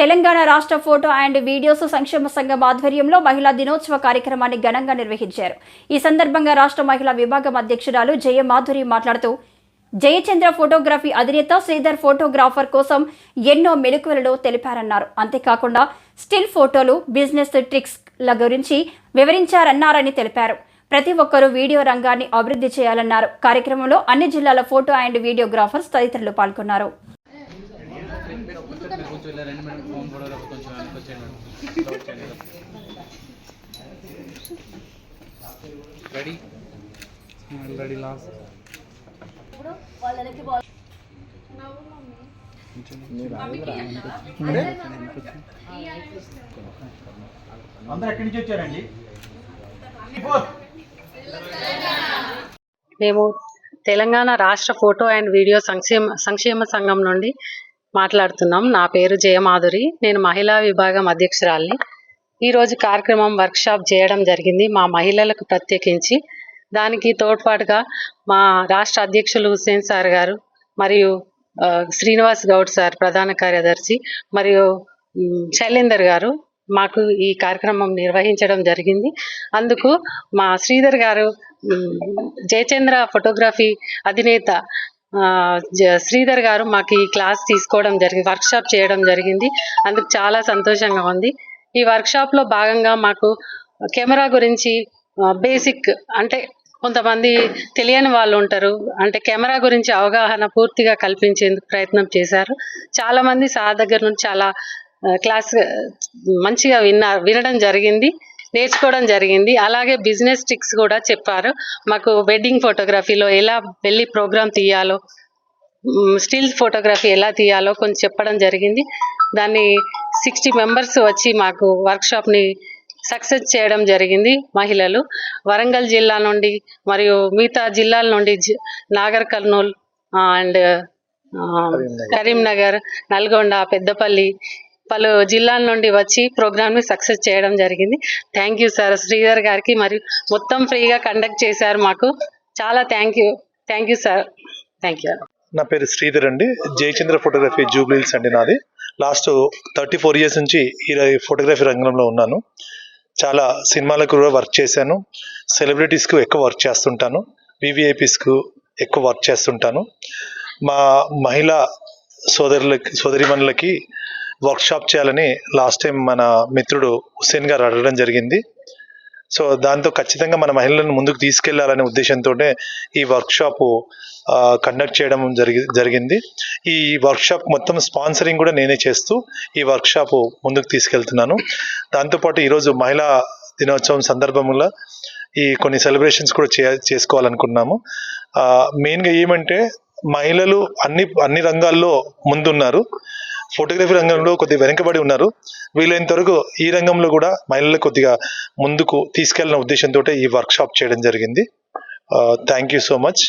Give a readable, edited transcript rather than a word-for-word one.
తెలంగాణ రాష్ట్ర photo and videos సంక్షేమ సంఘం ఆధ్వర్యంలో మహిళా దినోత్సవ కార్యక్రమాన్ని ఘనంగా నిర్వహించారు. ఈ సందర్భంగా రాష్ట్ర మహిళా విభాగం అధ్యక్షురాలు జయ మాధురి మాట్లాడుతూ, జయచంద్ర ఫోటోగ్రఫీ అధినేత శ్రీధర్ ఫోటోగ్రాఫర్ కోసం ఎన్నో మెలకువలను తెలిపారన్నారు. అంతేకాకుండా స్టిల్ ఫోటోలు, బిజినెస్ ట్రిక్స్ల గురించి వివరించారన్నారని తెలిపారు. ప్రతి ఒక్కరూ వీడియో రంగాన్ని అభివృద్ధి చేయాలన్నారు. కార్యక్రమంలో అన్ని జిల్లాల ఫోటో అండ్ వీడియోగ్రాఫర్స్ తదితరులు పాల్గొన్నారు. అందరూ ఎక్కడి నుంచి వచ్చారండి? మేము తెలంగాణ రాష్ట్ర ఫోటో అండ్ వీడియో సంక్షేమ సంఘం నుండి మాట్లాడుతున్నాం. నా పేరు జయమాధురి. నేను మహిళా విభాగం అధ్యక్షురాలిని. ఈరోజు కార్యక్రమం వర్క్షాప్ చేయడం జరిగింది మా మహిళలకు ప్రత్యేకించి. దానికి తోడ్పాటుగా మా రాష్ట్ర అధ్యక్షులు హుస్సేన్ సార్ గారు మరియు శ్రీనివాస్ గౌడ్ సార్ ప్రధాన కార్యదర్శి మరియు శైలేందర్ గారు మాకు ఈ కార్యక్రమం నిర్వహించడం జరిగింది. అందుకు మా శ్రీధర్ గారు, జయచంద్ర ఫోటోగ్రఫీ అధినేత శ్రీధర్ గారు మాకు ఈ క్లాస్ తీసుకోవడం జరిగింది, వర్క్షాప్ చేయడం జరిగింది. అందుకు చాలా సంతోషంగా ఉంది. ఈ వర్క్షాప్లో భాగంగా మాకు కెమెరా గురించి బేసిక్, అంటే కొంతమంది తెలియని వాళ్ళు ఉంటారు, అంటే కెమెరా గురించి అవగాహన పూర్తిగా కల్పించేందుకు ప్రయత్నం చేశారు. చాలామంది సార్ దగ్గర నుంచి చాలా క్లాస్ మంచిగా వినడం జరిగింది, నేర్చుకోవడం జరిగింది. అలాగే బిజినెస్ ట్రిక్స్ కూడా చెప్పారు మాకు. వెడ్డింగ్ ఫోటోగ్రఫీలో ఎలా వెళ్ళి ప్రోగ్రామ్ తీయాలో, స్టిల్ ఫోటోగ్రఫీ ఎలా తీయాలో కొంచెం చెప్పడం జరిగింది. దాన్ని 60 మెంబర్స్ వచ్చి మాకు వర్క్షాప్ని సక్సెస్ చేయడం జరిగింది. మహిళలు వరంగల్ జిల్లా నుండి మరియు మిగతా జిల్లాల నుండి నాగర్ కర్నూల్ అండ్ కరీంనగర్, నల్గొండ, పెద్దపల్లి పలు జిల్లాల నుండి వచ్చి ప్రోగ్రామ్ని సక్సెస్ చేయడం జరిగింది. థ్యాంక్ యూ సార్, శ్రీధర్ గారికి. మరియు మొత్తం ఫ్రీగా కండక్ట్ చేశారు మాకు. చాలా thank you sir. Thank you. నా పేరు శ్రీధర్ అండి. జయచంద్ర ఫోటోగ్రఫీ జూబ్లీహిల్స్ అండి నాది. లాస్ట్ 34 years నుంచి ఈ ఫోటోగ్రఫీ రంగంలో ఉన్నాను. చాలా సినిమాలకు కూడా వర్క్ చేశాను. సెలబ్రిటీస్కు ఎక్కువ వర్క్ చేస్తుంటాను. వివిఐపీస్కు ఎక్కువ వర్క్ చేస్తుంటాను. మా మహిళా సోదరిమణులకి వర్క్షాప్ చేయాలని లాస్ట్ టైం మన మిత్రుడు హుస్సేన్ గారు అడగడం జరిగింది. సో దాంతో ఖచ్చితంగా మన మహిళలను ముందుకు తీసుకెళ్లాలనే ఉద్దేశంతోనే ఈ వర్క్షాప్ కండక్ట్ చేయడం జరిగింది. ఈ వర్క్షాప్ మొత్తం స్పాన్సరింగ్ కూడా నేనే చేస్తూ ఈ వర్క్షాప్ ముందుకు తీసుకెళ్తున్నాను. దాంతోపాటు ఈరోజు మహిళా దినోత్సవం సందర్భంలో ఈ కొన్ని సెలబ్రేషన్స్ కూడా చేసుకోవాలనుకున్నాము. మెయిన్గా ఏమంటే మహిళలు అన్ని రంగాల్లో ముందున్నారు. ఫోటోగ్రఫీ రంగంలో కొద్దిగా వెనుకబడి ఉన్నారు. వీలైనంత వరకు ఈ రంగంలో కూడా మహిళలు కొద్దిగా ముందుకు తీసుకెళ్లిన ఉద్దేశంతో ఈ వర్క్షాప్ చేయడం జరిగింది. Thank you so much.